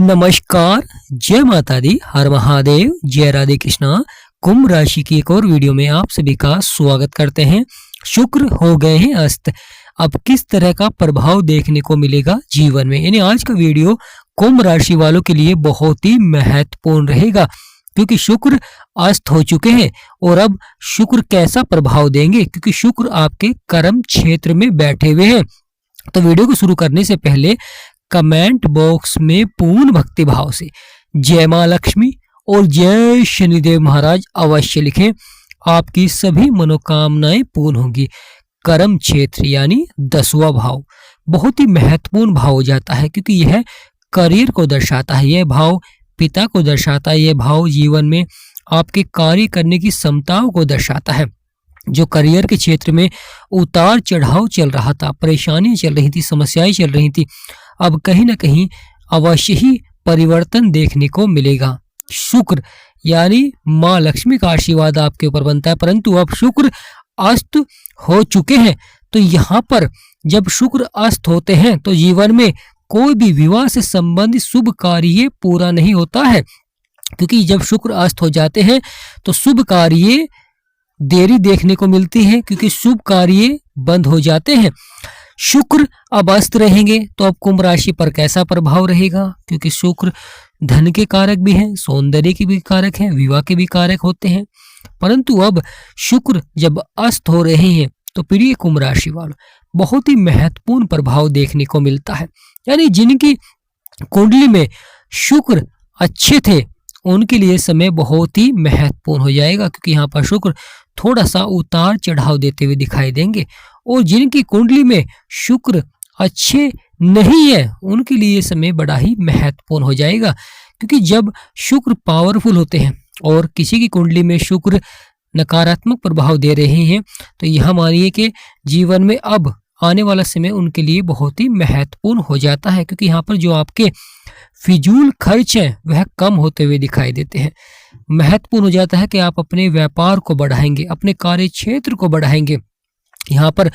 नमस्कार, जय माता दी, हर महादेव, जय राधे कृष्णा। कुंभ राशि की एक और वीडियो में आप सभी का स्वागत करते हैं। शुक्र हो गए हैं अस्त। अब किस तरह का प्रभाव देखने को मिलेगा जीवन में, यानी आज का वीडियो कुंभ राशि वालों के लिए बहुत ही महत्वपूर्ण रहेगा, क्योंकि शुक्र अस्त हो चुके हैं और अब शुक्र कैसा प्रभाव देंगे, क्योंकि शुक्र आपके कर्म क्षेत्र में बैठे हुए हैं। तो वीडियो को शुरू करने से पहले कमेंट बॉक्स में पूर्ण भक्ति भाव से जय मां लक्ष्मी और जय शनिदेव महाराज अवश्य लिखें। आपकी सभी मनोकामनाएं पूर्ण होंगी। कर्म क्षेत्र यानी 10वां भाव बहुत ही महत्वपूर्ण भाव हो जाता है, क्योंकि यह करियर को दर्शाता है, यह भाव पिता को दर्शाता है, यह भाव जीवन में आपके कार्य करने की क्षमताओं को दर्शाता है। जो करियर के क्षेत्र में उतार चढ़ाव चल रहा था, परेशानियां चल रही थी, समस्याएं चल रही थी, अब कहीं ना कहीं अवश्य ही परिवर्तन देखने को मिलेगा। शुक्र यानी मां लक्ष्मी का आशीर्वाद आपके ऊपर बनता है, परंतु अब शुक्र अस्त हो चुके हैं। तो यहाँ पर जब शुक्र अस्त होते हैं तो जीवन में कोई भी विवाह से संबंधित शुभ कार्य पूरा नहीं होता है, क्योंकि जब शुक्र अस्त हो जाते हैं तो शुभ कार्य देरी देखने को मिलती है, क्योंकि शुभ कार्य बंद हो जाते हैं। शुक्र अब अस्त रहेंगे तो अब कुंभ राशि पर कैसा प्रभाव रहेगा, क्योंकि शुक्र धन के कारक भी हैं, सौंदर्य के भी कारक हैं, विवाह के भी कारक होते हैं। परंतु अब शुक्र जब अस्त हो रहे हैं तो प्रिय कुंभ राशि वालों बहुत ही महत्वपूर्ण प्रभाव देखने को मिलता है। यानी जिनकी कुंडली में शुक्र अच्छे थे उनके लिए समय बहुत ही महत्वपूर्ण हो जाएगा, क्योंकि यहाँ पर शुक्र थोड़ा सा उतार चढ़ाव देते हुए दिखाई देंगे। और जिनकी कुंडली में शुक्र अच्छे नहीं है उनके लिए समय बड़ा ही महत्वपूर्ण हो जाएगा, क्योंकि जब शुक्र पावरफुल होते हैं और किसी की कुंडली में शुक्र नकारात्मक प्रभाव दे रहे हैं तो यह मानिए कि जीवन में अब आने वाला समय उनके लिए बहुत ही महत्वपूर्ण हो जाता है, क्योंकि यहाँ पर जो आपके फिजूल खर्च हैं वह कम होते हुए दिखाई देते हैं। महत्वपूर्ण हो जाता है कि आप अपने व्यापार को बढ़ाएंगे, अपने कार्य क्षेत्र को बढ़ाएंगे। यहाँ पर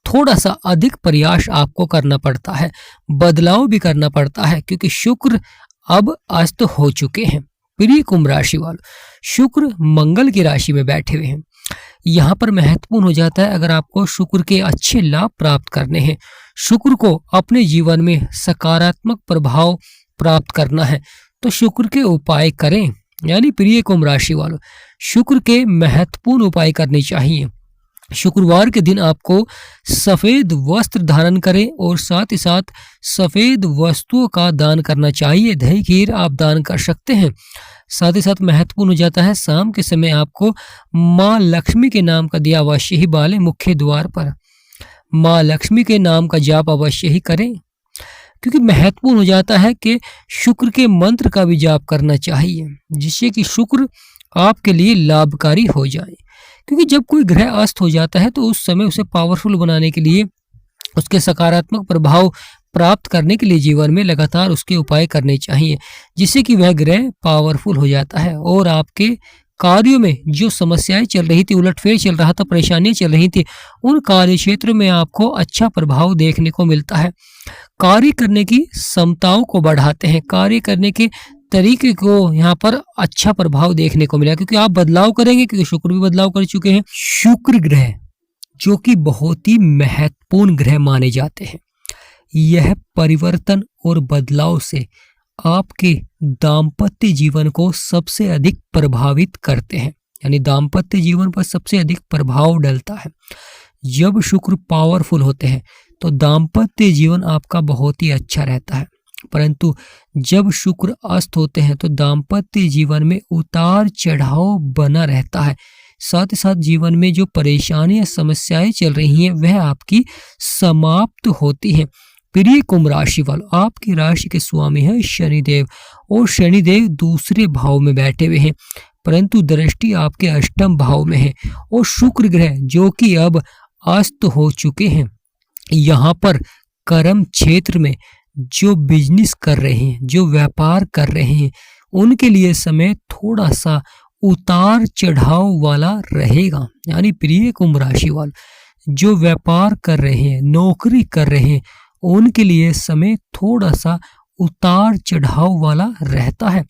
थोड़ा सा अधिक प्रयास आपको करना पड़ता है, बदलाव भी करना पड़ता है, क्योंकि शुक्र अब अस्त हो चुके हैं। प्रिय कुंभ राशि वालों, शुक्र मंगल की राशि में बैठे हुए हैं। यहाँ पर महत्वपूर्ण हो जाता है, अगर आपको शुक्र के अच्छे लाभ प्राप्त करने हैं, शुक्र को अपने जीवन में सकारात्मक प्रभाव प्राप्त करना है, तो शुक्र के उपाय करें। यानी प्रिय कुंभ राशि वालों, शुक्र के महत्वपूर्ण उपाय करने चाहिए। शुक्रवार के दिन आपको सफेद वस्त्र धारण करें और साथ ही साथ सफेद वस्तुओं का दान करना चाहिए। दही खीर आप दान कर सकते हैं। साथ ही साथ महत्वपूर्ण हो जाता है, शाम के समय आपको माँ लक्ष्मी के नाम का दिया अवश्य ही बालें मुख्य द्वार पर। माँ लक्ष्मी के नाम का जाप अवश्य ही करें, क्योंकि महत्वपूर्ण हो जाता है कि शुक्र के मंत्र का भी जाप करना चाहिए, जिससे कि शुक्र आपके लिए लाभकारी हो जाए। क्योंकि जब कोई ग्रह अस्त हो जाता है तो उस समय उसे पावरफुल बनाने के लिए, उसके सकारात्मक प्रभाव प्राप्त करने के लिए जीवन में लगातार उसके उपाय करने चाहिए, जिससे कि वह ग्रह पावरफुल हो जाता है और आपके कार्यों में जो समस्याएं चल रही थी, उलटफेर चल रहा था, परेशानियां चल रही थी, उन कार्य क्षेत्र में आपको अच्छा प्रभाव देखने को मिलता है। कार्य करने की क्षमताओं को बढ़ाते हैं, कार्य करने के तरीके को यहाँ पर अच्छा प्रभाव देखने को मिला, क्योंकि आप बदलाव करेंगे, क्योंकि शुक्र भी बदलाव कर चुके हैं। शुक्र ग्रह जो कि बहुत ही महत्वपूर्ण ग्रह माने जाते हैं, यह परिवर्तन और बदलाव से आपके दाम्पत्य जीवन को सबसे अधिक प्रभावित करते हैं। यानी दाम्पत्य जीवन पर सबसे अधिक प्रभाव डलता है। जब शुक्र पावरफुल होते हैं तो दाम्पत्य जीवन आपका बहुत ही अच्छा रहता है, परंतु जब शुक्र अस्त होते हैं तो दाम्पत्य जीवन में उतार चढ़ाव बना रहता है। साथ ही साथ जीवन में जो परेशानियां, समस्याएं चल रही हैं वह आपकी समाप्त होती हैं। प्रिय कुंभ राशि वालों, आपकी राशि के स्वामी है शनिदेव, और शनिदेव दूसरे भाव में बैठे हुए हैं, परंतु दृष्टि आपके अष्टम भाव में है। और शुक्र ग्रह जो कि अब अस्त हो चुके हैं, यहाँ पर कर्म क्षेत्र में जो बिजनेस कर रहे हैं, जो व्यापार कर रहे हैं, उनके लिए समय थोड़ा सा उतार चढ़ाव वाला रहेगा। यानी प्रिय कुंभ राशि वाले जो व्यापार कर रहे हैं, नौकरी कर रहे हैं, उनके लिए समय थोड़ा सा उतार चढ़ाव वाला रहता है,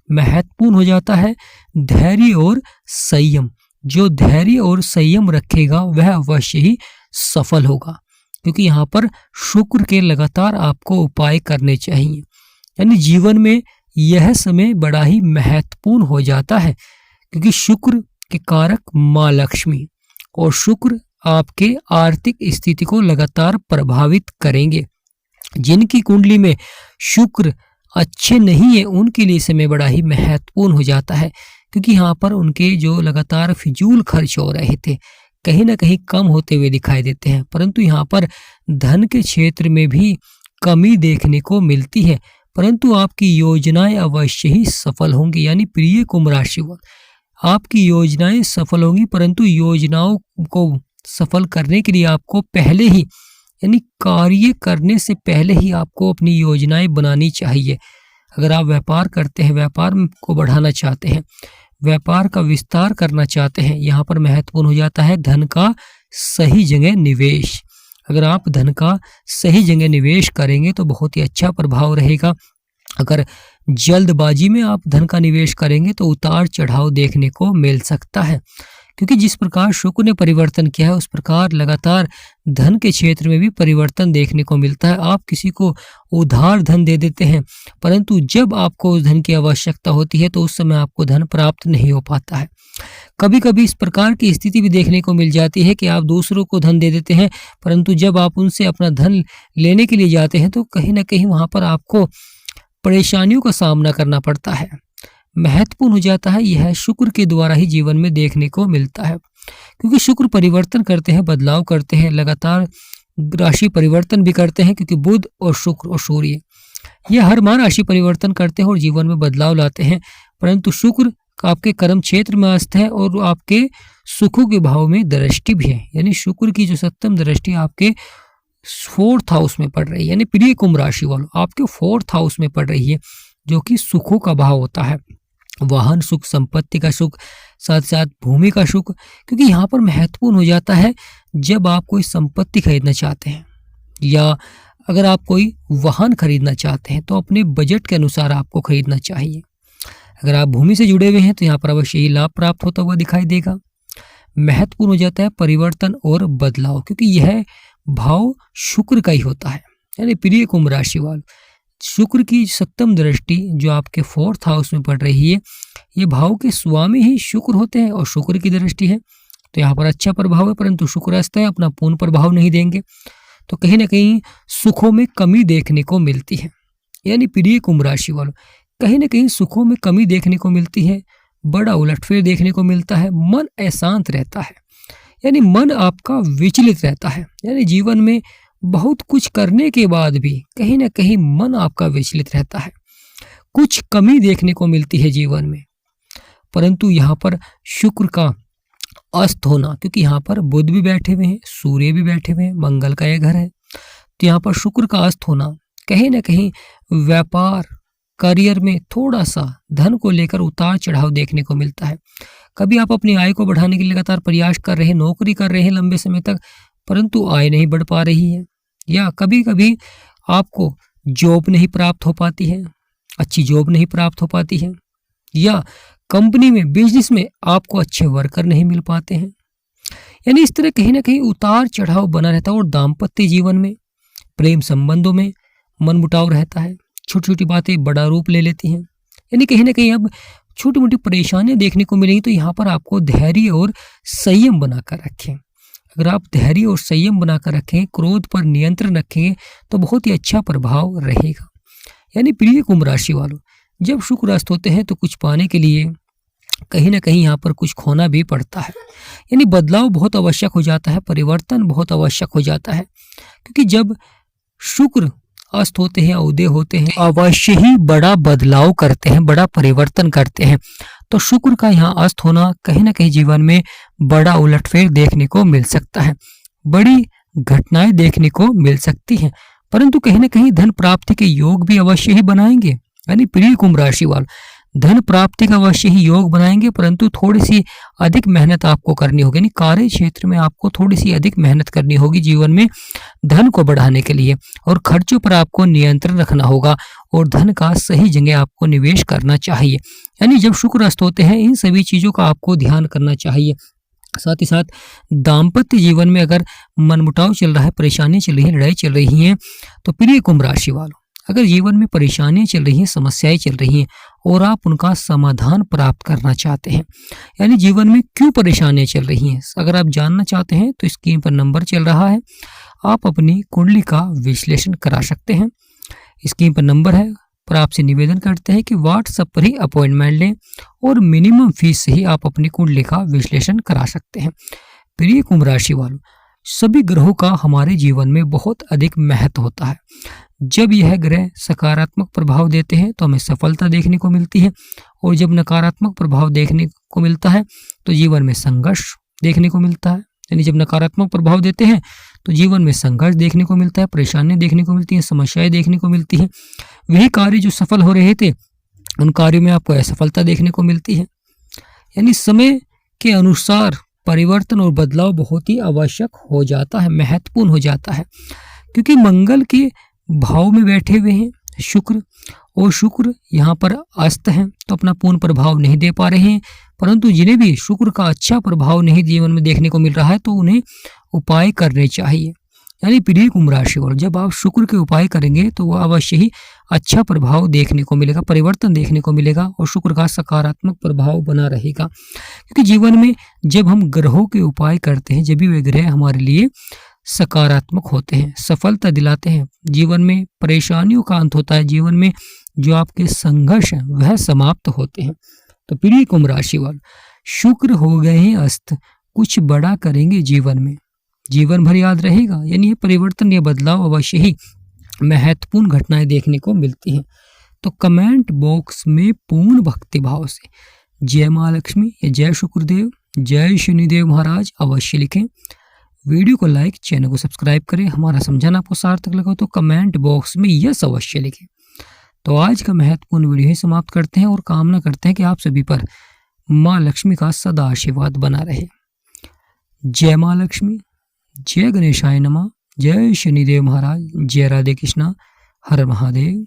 महत्वपूर्ण हो जाता है धैर्य और संयम। जो धैर्य और संयम रखेगा वह अवश्य ही सफल होगा, क्योंकि यहाँ पर शुक्र के लगातार आपको उपाय करने चाहिए। यानी जीवन में यह समय बड़ा ही महत्वपूर्ण हो जाता है, क्योंकि शुक्र के कारक माँ लक्ष्मी और शुक्र आपके आर्थिक स्थिति को लगातार प्रभावित करेंगे। जिनकी कुंडली में शुक्र अच्छे नहीं है उनके लिए समय बड़ा ही महत्वपूर्ण हो जाता है, क्योंकि यहाँ पर उनके जो लगातार फिजूल खर्च हो रहे थे कहीं ना कहीं कम होते हुए दिखाई देते हैं, परंतु यहाँ पर धन के क्षेत्र में भी कमी देखने को मिलती है, परंतु आपकी योजनाएं अवश्य ही सफल होंगी। यानी प्रिय कुंभ राशि वालों, आपकी योजनाएं सफल होंगी, परंतु योजनाओं को सफल करने के लिए आपको पहले ही, यानी कार्य करने से पहले ही आपको अपनी योजनाएं बनानी चाहिए। अगर आप व्यापार करते हैं, व्यापार को बढ़ाना चाहते हैं, व्यापार का विस्तार करना चाहते हैं, यहाँ पर महत्वपूर्ण हो जाता है धन का सही जगह निवेश। अगर आप धन का सही जगह निवेश करेंगे तो बहुत ही अच्छा प्रभाव रहेगा। अगर जल्दबाजी में आप धन का निवेश करेंगे तो उतार चढ़ाव देखने को मिल सकता है, क्योंकि जिस प्रकार शुक्र ने परिवर्तन किया है उस प्रकार लगातार धन के क्षेत्र में भी परिवर्तन देखने को मिलता है। आप किसी को उधार धन दे देते हैं, परंतु जब आपको उस धन की आवश्यकता होती है तो उस समय आपको धन प्राप्त नहीं हो पाता है। कभी कभी इस प्रकार की स्थिति भी देखने को मिल जाती है कि आप दूसरों को धन दे देते हैं, परंतु जब आप उनसे अपना धन लेने के लिए जाते हैं तो कहीं ना कहीं वहाँ पर आपको परेशानियों का सामना करना पड़ता है। महत्वपूर्ण हो जाता है यह शुक्र के द्वारा ही जीवन में देखने को मिलता है, क्योंकि शुक्र परिवर्तन करते हैं, बदलाव करते हैं, लगातार राशि परिवर्तन भी करते हैं, क्योंकि बुध और शुक्र और सूर्य यह हर माह राशि परिवर्तन करते हैं और जीवन में बदलाव लाते हैं, परंतु शुक्र आपके कर्म क्षेत्र में अस्त है और आपके सुखों के भाव में दृष्टि भी है। यानी शुक्र की जो सप्तम दृष्टि आपके 4th हाउस में पड़ रही है, यानी प्रिय कुंभ राशि वालों आपके 4th हाउस में पड़ रही है, जो कि सुखों का भाव होता है। वाहन सुख, संपत्ति का सुख, साथ साथ भूमि का सुख, क्योंकि यहाँ पर महत्वपूर्ण हो जाता है जब आप कोई संपत्ति खरीदना चाहते हैं या अगर आप कोई वाहन खरीदना चाहते हैं तो अपने बजट के अनुसार आपको खरीदना चाहिए। अगर आप भूमि से जुड़े हुए हैं तो यहाँ पर अवश्य ही लाभ प्राप्त होता हुआ दिखाई देगा। महत्वपूर्ण हो जाता है परिवर्तन और बदलाव, क्योंकि यह भाव शुक्र का ही होता है। यानी प्रिय कुंभ राशि वालों, शुक्र की सप्तम दृष्टि जो आपके 4th हाउस में पड़ रही है, ये भाव के स्वामी ही शुक्र होते हैं और शुक्र की दृष्टि है तो यहाँ पर अच्छा प्रभाव है, परंतु शुक्र अस्त है, अपना पूर्ण प्रभाव नहीं देंगे तो कहीं ना कहीं सुखों में कमी देखने को मिलती है। यानी प्रिय कुंभ राशि वालों, कहीं ना कहीं सुखों में कमी देखने को मिलती है, बड़ा उलटफेर देखने को मिलता है, मन अशांत रहता है, यानी मन आपका विचलित रहता है। यानी जीवन में बहुत कुछ करने के बाद भी कहीं ना कहीं मन आपका विचलित रहता है, कुछ कमी देखने को मिलती है जीवन में। परंतु यहाँ पर शुक्र का अस्त होना, क्योंकि यहाँ पर बुध भी बैठे हुए हैं, सूर्य भी बैठे हुए हैं, मंगल का यह घर है, तो यहाँ पर शुक्र का अस्त होना कहीं ना कहीं व्यापार करियर में थोड़ा सा धन को लेकर उतार चढ़ाव देखने को मिलता है। कभी आप अपनी आय को बढ़ाने के लिए लगातार प्रयास कर रहे हैं, नौकरी कर रहे हैं लंबे समय तक, परंतु आय नहीं बढ़ पा रही है, या कभी कभी आपको जॉब नहीं प्राप्त हो पाती है, अच्छी जॉब नहीं प्राप्त हो पाती है, या कंपनी में बिजनेस में आपको अच्छे वर्कर नहीं मिल पाते हैं। यानी इस तरह कहीं ना कहीं उतार चढ़ाव बना रहता है। और दाम्पत्य जीवन में, प्रेम संबंधों में मनमुटाव रहता है, छोटी छोटी बातें बड़ा रूप ले लेती हैं। यानी कहीं ना कहीं अब छोटी मोटी परेशानियां देखने को मिलेंगी, तो यहाँ पर आपको धैर्य और संयम बनाकर रखें। अगर आप धैर्य और संयम बनाकर रखें, क्रोध पर नियंत्रण रखेंगे तो बहुत ही अच्छा प्रभाव रहेगा। यानी प्रिय कुंभ राशि वालों, जब शुक्र अस्त होते हैं तो कुछ पाने के लिए कहीं ना कहीं यहाँ पर कुछ खोना भी पड़ता है। यानी बदलाव बहुत आवश्यक हो जाता है, परिवर्तन बहुत आवश्यक हो जाता है, क्योंकि जब शुक्र अस्त होते हैं, उदय होते हैं, अवश्य ही बड़ा बदलाव करते हैं, बड़ा परिवर्तन करते हैं। तो शुक्र का यहाँ अस्त होना कहीं ना कहीं जीवन में बड़ा उलटफेर देखने को मिल सकता है, बड़ी घटनाएं देखने को मिल सकती हैं, परंतु कहीं ना कहीं धन प्राप्ति के योग भी अवश्य ही बनाएंगे। यानी प्रिय कुंभ राशि वालों, धन प्राप्ति का अवश्य ही योग बनाएंगे, परंतु थोड़ी सी अधिक मेहनत आपको करनी होगी। यानी कार्य क्षेत्र में आपको थोड़ी सी अधिक मेहनत करनी होगी जीवन में धन को बढ़ाने के लिए, और खर्चों पर आपको नियंत्रण रखना होगा और धन का सही जगह आपको निवेश करना चाहिए। यानी जब शुक्र अस्त होते हैं इन सभी चीजों का आपको ध्यान करना चाहिए। साथ ही साथ दाम्पत्य जीवन में अगर मनमुटाव चल रहा है, परेशानी चल रही है, लड़ाई चल रही है, तो प्रिय कुंभ राशि वालों, अगर जीवन में परेशानियां चल रही हैं, समस्याएं चल रही हैं और आप उनका समाधान प्राप्त करना चाहते हैं, यानी जीवन में क्यों परेशानियां चल रही हैं, अगर आप जानना चाहते हैं तो स्क्रीन पर नंबर चल रहा है, आप अपनी कुंडली का विश्लेषण करा सकते हैं। स्क्रीन पर नंबर है, पर आपसे निवेदन करते हैं कि व्हाट्सएप पर ही अपॉइंटमेंट लें और मिनिमम फीस से ही आप अपनी कुंडली का विश्लेषण करा सकते हैं। प्रिय कुंभ राशि वालों, सभी ग्रहों का हमारे जीवन में बहुत अधिक महत्व होता है। जब यह ग्रह सकारात्मक प्रभाव देते हैं तो हमें सफलता देखने को मिलती है, और जब नकारात्मक प्रभाव देखने को मिलता है तो जीवन में संघर्ष देखने को मिलता है। यानी जब नकारात्मक प्रभाव देते हैं तो जीवन में संघर्ष देखने को मिलता है, परेशानियां देखने को मिलती हैं, समस्याएं देखने को मिलती हैं। वही कार्य जो सफल हो रहे थे उन कार्यों में आपको असफलता देखने को मिलती है। यानी समय के अनुसार परिवर्तन और बदलाव बहुत ही आवश्यक हो जाता है, महत्वपूर्ण हो जाता है, क्योंकि मंगल के भाव में बैठे हुए हैं शुक्र, और शुक्र यहाँ पर अस्त हैं तो अपना पूर्ण प्रभाव नहीं दे पा रहे हैं। परंतु जिन्हें भी शुक्र का अच्छा प्रभाव नहीं जीवन में देखने को मिल रहा है तो उन्हें उपाय करने चाहिए। यानी प्रिय कुंभ राशि वालों, जब आप शुक्र के उपाय करेंगे तो वह अवश्य ही अच्छा प्रभाव देखने को मिलेगा, परिवर्तन देखने को मिलेगा और शुक्र का सकारात्मक प्रभाव बना रहेगा। क्योंकि जीवन में जब हम ग्रहों के उपाय करते हैं, जब भी वे ग्रह हमारे लिए सकारात्मक होते हैं, सफलता दिलाते हैं, जीवन में परेशानियों का अंत होता है, जीवन में जो आपके संघर्ष हैं वह समाप्त होते हैं। तो प्रिय कुंभ राशि वालों, शुक्र हो गए हैं अस्त, कुछ बड़ा करेंगे जीवन में, जीवन भर याद रहेगा। यानी ये परिवर्तन या बदलाव अवश्य ही महत्वपूर्ण घटनाएं देखने को मिलती हैं। तो कमेंट बॉक्स में पूर्ण भक्ति भाव से जय माँ लक्ष्मी या जय शुक्रदेव, जय शनिदेव महाराज अवश्य लिखें। वीडियो को लाइक, चैनल को सब्सक्राइब करें। हमारा समझाना आपको सार्थक लगा तो कमेंट बॉक्स में यस अवश्य लिखें। तो आज का महत्वपूर्ण वीडियो ही समाप्त करते हैं और कामना करते हैं कि आप सभी पर माँ लक्ष्मी का सदा आशीर्वाद बना रहे। जय माँ लक्ष्मी, जय गणेशाय नमः, जय शनिदेव महाराज, जय राधे कृष्णा, हर महादेव।